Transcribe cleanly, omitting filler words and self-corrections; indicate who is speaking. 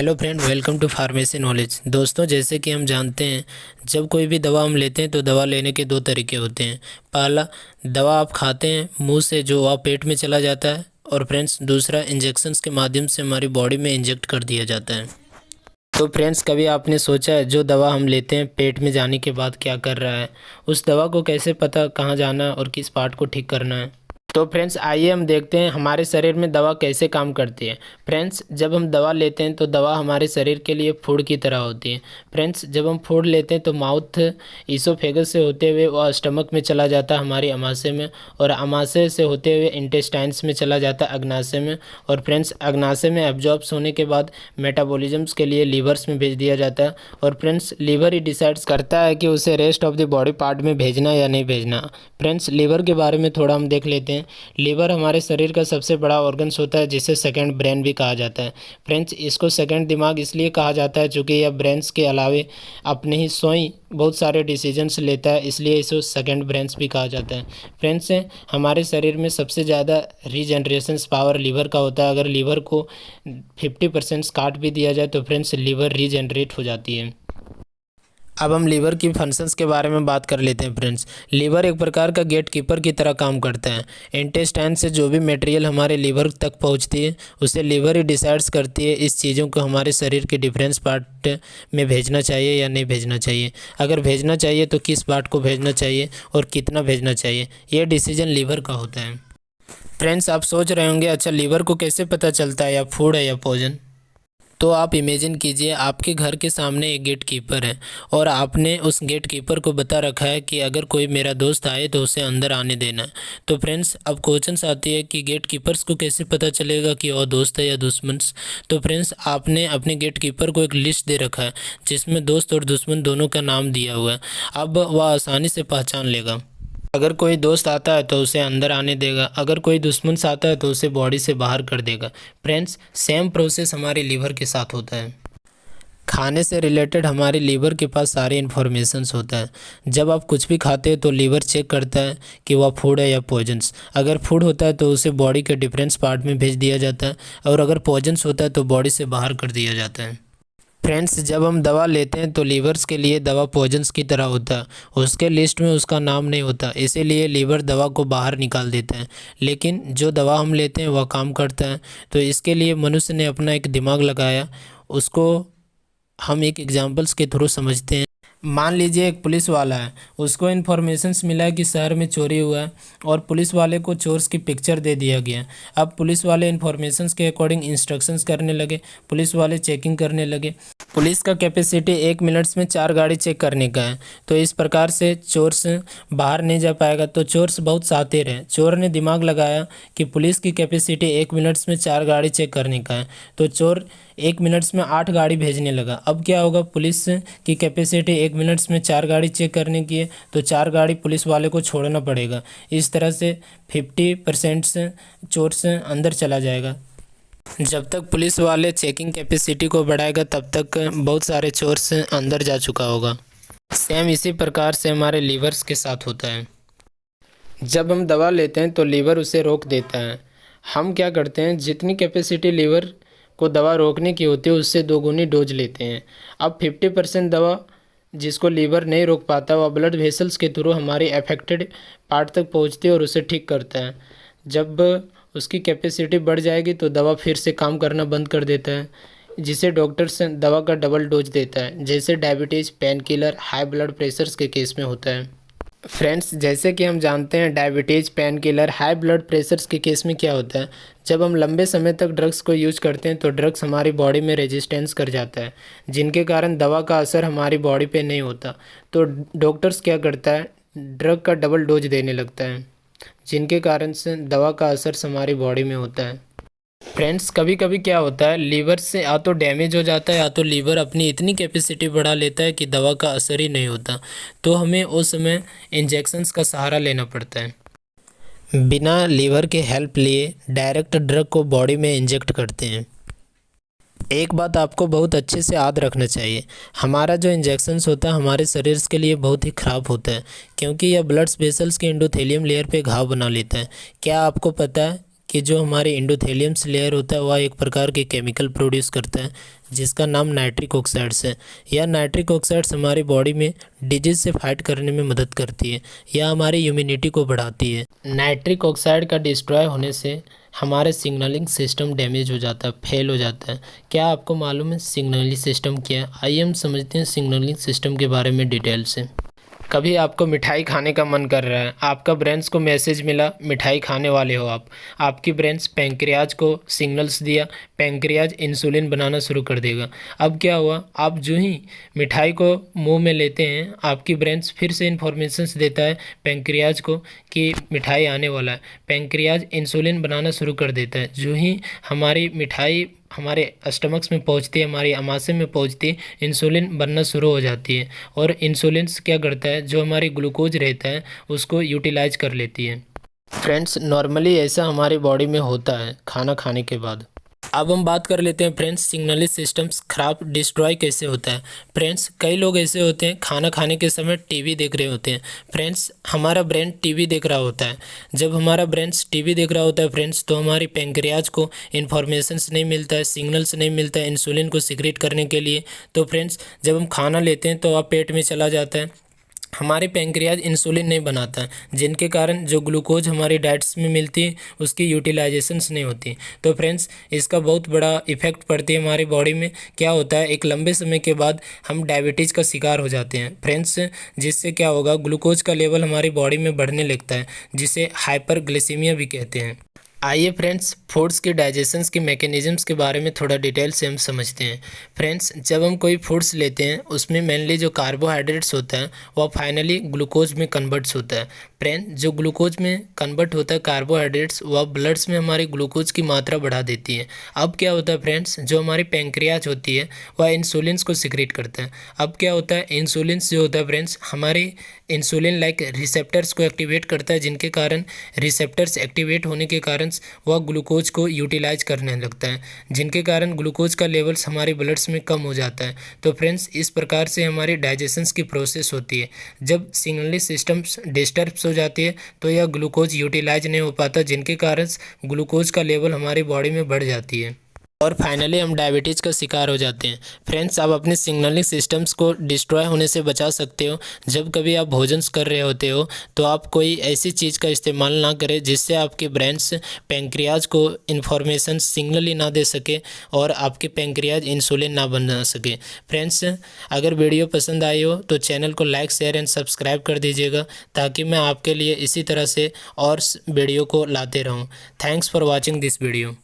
Speaker 1: Hello friend, welcome to pharmacy knowledge. दोस्तों, जैसे कि हम जानते हैं, जब कोई भी दवा हम लेते हैं तो दवा लेने के दो तरीके होते हैं। पहला, दवा आप खाते हैं मुंह से, जो आप पेट में चला जाता है, और फ्रेंड्स दूसरा, इंजेक्शन्स के माध्यम से हमारी बॉडी में इंजेक्ट कर दिया जाता है। तो फ्रेंड्स, कभी आपने सोचा है जो दवा हम लेते हैं पेट में जाने के बाद क्या कर रहा है? उस दवा को कैसे पता कहाँ जाना है और किस पार्ट को ठीक करना है? तो फ्रेंड्स, आइए हम देखते हैं हमारे शरीर में दवा कैसे काम करती है। फ्रेंड्स, जब हम दवा लेते हैं तो दवा हमारे शरीर के लिए फूड की तरह होती है। फ्रेंड्स, जब हम फूड लेते हैं तो माउथ ईसोफेगस से होते हुए वह स्टमक में चला जाता है, हमारी अमाशय में, और अमाशय से होते हुए इंटेस्टाइन्स में चला जाता है, अग्नाशय में। और फ्रेंड्स, अग्नाशय में एब्जॉर्ब्स होने के बाद मेटाबॉलिज्म्स के लिए लीवर्स में भेज दिया जाता है। और फ्रेंड्स, लीवर ही डिसाइड्स करता है कि उसे rest of the body part में भेजना या नहीं भेजना। फ्रेंड्स, लीवर के बारे में थोड़ा हम देख लेते हैं। लीवर हमारे शरीर का सबसे बड़ा ऑर्गन्स होता है, जिसे सेकंड ब्रेन भी कहा जाता है। फ्रेंड्स, इसको सेकंड दिमाग इसलिए कहा जाता है क्योंकि यह ब्रेन्स के अलावे अपने ही स्वयं बहुत सारे डिसीजंस लेता है, इसलिए इसे सेकंड ब्रेन्स भी कहा जाता है। फ्रेंड्स, हमारे शरीर में सबसे ज़्यादा रीजनरेशन पावर लीवर का होता है। अगर लीवर को 50% काट भी दिया जाए तो फ्रेंड्स लीवर रीजनरेट हो जाती है। अब हम लीवर की फंक्शंस के बारे में बात कर लेते हैं। फ्रेंड्स, लीवर एक प्रकार का गेट कीपर की तरह काम करता है। इंटेस्टाइन से जो भी मटेरियल हमारे लीवर तक पहुंचती है उसे लीवर ही डिसाइड्स करती है इस चीज़ों को हमारे शरीर के डिफरेंस पार्ट में भेजना चाहिए या नहीं भेजना चाहिए। अगर भेजना चाहिए तो किस पार्ट को भेजना चाहिए और कितना भेजना चाहिए, ये डिसीजन लीवर का होता है। फ्रेंड्स, आप सोच रहे होंगे, अच्छा लीवर को कैसे पता चलता है या फूड है या पॉइजन? तो आप इमेजिन कीजिए, आपके घर के सामने एक गेट कीपर है और आपने उस गेट कीपर को बता रखा है कि अगर कोई मेरा दोस्त आए तो उसे अंदर आने देना है। तो फ्रेंड्स, अब क्वेश्चन आती है कि गेट कीपर्स को कैसे पता चलेगा कि वह दोस्त है या दुश्मन? तो फ्रेंड्स, आपने अपने गेट कीपर को एक लिस्ट दे रखा है जिसमें दोस्त और दुश्मन दोनों का नाम दिया हुआ है। अब वह आसानी से पहचान लेगा। अगर कोई दोस्त आता है तो उसे अंदर आने देगा, अगर कोई दुश्मन से आता है तो उसे बॉडी से बाहर कर देगा। फ्रेंड्स, सेम प्रोसेस हमारे लीवर के साथ होता है। खाने से रिलेटेड हमारे लीवर के पास सारे इन्फॉर्मेशंस होता है। जब आप कुछ भी खाते हैं तो लीवर चेक करता है कि वह फूड है या पॉइजन्स। अगर फूड होता है तो उसे बॉडी के डिफरेंस पार्ट में भेज दिया जाता है, और अगर पॉइजन्स होता है तो बॉडी से बाहर कर दिया जाता है। फ्रेंड्स, जब हम दवा लेते हैं तो लीवर्स के लिए दवा पॉइजन्स की तरह होता है, उसके लिस्ट में उसका नाम नहीं होता, इसीलिए लीवर दवा को बाहर निकाल देता है। लेकिन जो दवा हम लेते हैं वह काम करता है, तो इसके लिए मनुष्य ने अपना एक दिमाग लगाया। उसको हम एक एग्जांपल्स के थ्रू समझते हैं। मान लीजिए एक पुलिस वाला है, उसको इन्फॉर्मेशंस मिला है कि शहर में चोरी हुआ है और पुलिस वाले को चोर्स की पिक्चर दे दिया गया। अब पुलिस वाले इन्फॉर्मेशंस के अकॉर्डिंग इंस्ट्रक्शंस करने लगे, पुलिस वाले चेकिंग करने लगे। पुलिस का कैपेसिटी 1 मिनट्स में 4 गाड़ी चेक करने का है, तो इस प्रकार से चोर्स बाहर नहीं जा पाएगा। तो चोर्स बहुत शातिर है, चोर ने दिमाग लगाया कि पुलिस की कैपेसिटी 1 मिनट्स में 4 गाड़ी चेक करने का है, तो चोर 1 मिनट्स में 8 गाड़ी भेजने लगा। अब क्या होगा, पुलिस की कैपेसिटी 1 मिनट्स में 4 गाड़ी चेक करने की है, तो 4 गाड़ी पुलिस वाले को छोड़ना पड़ेगा। इस तरह से 50% से चोर से अंदर चला जाएगा। जब तक पुलिस वाले चेकिंग कैपेसिटी को बढ़ाएगा तब तक बहुत सारे चोर से अंदर जा चुका होगा। सेम इसी प्रकार से हमारे लीवर्स के साथ होता है। जब हम दवा लेते हैं तो लीवर उसे रोक देता है। हम क्या करते हैं, जितनी कैपेसिटी लीवर को दवा रोकने की होती है उससे 2 गुनी डोज लेते हैं। अब 50% दवा जिसको लीवर नहीं रोक पाता वह ब्लड वेसल्स के थ्रू हमारे अफेक्टेड पार्ट तक पहुंचती है और उसे ठीक करता है। जब उसकी कैपेसिटी बढ़ जाएगी तो दवा फिर से काम करना बंद कर देता है, जिसे डॉक्टर्स दवा का डबल डोज देता है, जैसे diabetes, pain killer, high blood pressures के केस में होता है। फ्रेंड्स, जैसे कि हम जानते हैं, diabetes, pain killer, high blood pressures के केस में क्या होता है, जब हम लंबे समय तक ड्रग्स को यूज करते हैं तो ड्रग्स हमारी बॉडी में रेजिस्टेंस कर जाता है, जिनके कारण दवा का असर हमारी बॉडी पे नहीं होता। तो डॉक्टर्स क्या करता है, ड्रग का डबल डोज देने लगता है, जिनके कारण से दवा का असर हमारी बॉडी में होता है। फ्रेंड्स, कभी कभी क्या होता है, लीवर से या तो डैमेज हो जाता है या तो लीवर अपनी इतनी कैपेसिटी बढ़ा लेता है कि दवा का असर ही नहीं होता, तो हमें उस समय इंजेक्शन्स का सहारा लेना पड़ता है। बिना लीवर के हेल्प लिए डायरेक्ट ड्रग को बॉडी में इंजेक्ट करते हैं। एक बात आपको बहुत अच्छे से याद रखना चाहिए, हमारा जो इंजेक्शन्स होता है हमारे शरीर के लिए बहुत ही ख़राब होता है, क्योंकि यह ब्लड वेसल्स के एंडोथेलियम लेयर पे घाव बना लेता है। क्या आपको पता है कि जो हमारे एंडोथेलियम लेयर होता है वह एक प्रकार के केमिकल प्रोड्यूस करता है जिसका नाम नाइट्रिक ऑक्साइड्स है। यह नाइट्रिक ऑक्साइड्स हमारी बॉडी में डिजीज से फाइट करने में मदद करती है या हमारी इम्यूनिटी को बढ़ाती है। नाइट्रिक ऑक्साइड का डिस्ट्रॉय होने से हमारे सिग्नलिंग सिस्टम डैमेज हो जाता है, फेल हो जाता है। क्या आपको मालूम है सिग्नलिंग सिस्टम क्या है? आइए हम समझते हैं सिग्नलिंग सिस्टम के बारे में डिटेल से। कभी आपको मिठाई खाने का मन कर रहा है, आपका ब्रेन्स को मैसेज मिला मिठाई खाने वाले हो आप, आपकी ब्रेन्स पैंक्रियाज को सिग्नल्स दिया, पैंक्रियाज इंसुलिन बनाना शुरू कर देगा। अब क्या हुआ, आप जो ही मिठाई को मुंह में लेते हैं आपकी ब्रेन्स फिर से इन्फॉर्मेशंस देता है पैंक्रियाज को कि मिठाई आने वाला है। पैंक्रियाज इंसुलिन बनाना शुरू कर देता है। जो ही हमारी मिठाई हमारे स्टमक्स में पहुंचती है, हमारी आमाशय में पहुंचती है, इंसुलिन बनना शुरू हो जाती है और इंसुलिन क्या करता है, जो हमारी ग्लूकोज रहता है उसको यूटिलाइज कर लेती है। फ्रेंड्स, नॉर्मली ऐसा हमारी बॉडी में होता है खाना खाने के बाद। अब हम बात कर लेते हैं फ्रेंड्स सिग्नलिंग सिस्टम्स खराब डिस्ट्रॉय कैसे होता है। फ्रेंड्स, कई लोग ऐसे होते हैं खाना खाने के समय टीवी देख रहे होते हैं। फ्रेंड्स, हमारा ब्रेन टीवी देख रहा होता है। जब हमारा ब्रेन टीवी देख रहा होता है फ्रेंड्स, तो हमारी पैंक्रियाज को इन्फॉर्मेशंस नहीं मिलता है, सिग्नल्स नहीं मिलता है इंसुलिन को सीक्रेट करने के लिए। तो फ्रेंड्स, जब हम खाना लेते हैं तो वह पेट में चला जाता है, हमारे पैंक्रियाज इंसुलिन नहीं बनाता है, जिनके कारण जो ग्लूकोज हमारी डाइट्स में मिलती है उसकी यूटिलाइजेशंस नहीं होती। तो फ्रेंड्स, इसका बहुत बड़ा इफेक्ट पड़ती है हमारी बॉडी में। क्या होता है, एक लंबे समय के बाद हम डायबिटीज़ का शिकार हो जाते हैं फ्रेंड्स, जिससे क्या होगा, ग्लूकोज का लेवल हमारी बॉडी में बढ़ने लगता है, जिसे हाइपरग्लिसेमिया भी कहते हैं। आइए फ्रेंड्स, फूड्स के डाइजेशंस के मैकेनिज़म्स के बारे में थोड़ा डिटेल से हम समझते हैं। फ्रेंड्स, जब हम कोई फूड्स लेते हैं उसमें मेनली जो कार्बोहाइड्रेट्स होता है वह फाइनली ग्लूकोज में कन्वर्ट्स होता है। फ्रेंड्स, जो ग्लूकोज में कन्वर्ट होता है कार्बोहाइड्रेट्स, वह ब्लड्स में हमारी ग्लूकोज की मात्रा बढ़ा देती है। अब क्या होता है फ्रेंड्स, जो हमारी पैंक्रियाज होती है वह इंसुलिन को सिक्रेट करता है। अब क्या होता है, इंसुलिन जो होता है फ्रेंड्स, हमारे इंसुलिन लाइक रिसेप्टर्स को एक्टिवेट करता है, जिनके कारण रिसेप्टर्स एक्टिवेट होने के कारण वह ग्लूकोज को यूटिलाइज करने लगता है, जिनके कारण ग्लूकोज का लेवल्स हमारे ब्लड्स में कम हो जाता है। तो फ्रेंड्स, इस प्रकार से हमारी डाइजेशंस की प्रोसेस होती है। जब सिग्नलिंग सिस्टम्स डिस्टर्ब हो जाती है तो यह ग्लूकोज यूटिलाइज नहीं हो पाता, जिनके कारण ग्लूकोज का लेवल हमारी बॉडी में बढ़ जाती है और फाइनली हम डायबिटीज़ का शिकार हो जाते हैं। फ्रेंड्स, आप अपने सिग्नलिंग सिस्टम्स को डिस्ट्रॉय होने से बचा सकते हो। जब कभी आप भोजन कर रहे होते हो तो आप कोई ऐसी चीज़ का इस्तेमाल ना करें जिससे आपके ब्रेन्स पैंक्रियाज को इन्फॉर्मेशन सिग्नल ही ना दे सके और आपके पैंक्रियाज इंसुलिन ना बना सके। फ्रेंड्स, अगर वीडियो पसंद आई हो तो चैनल को लाइक, शेयर एंड सब्सक्राइब कर दीजिएगा, ताकि मैं आपके लिए इसी तरह से और वीडियो को लाते रहूँ। Thanks for watching this video.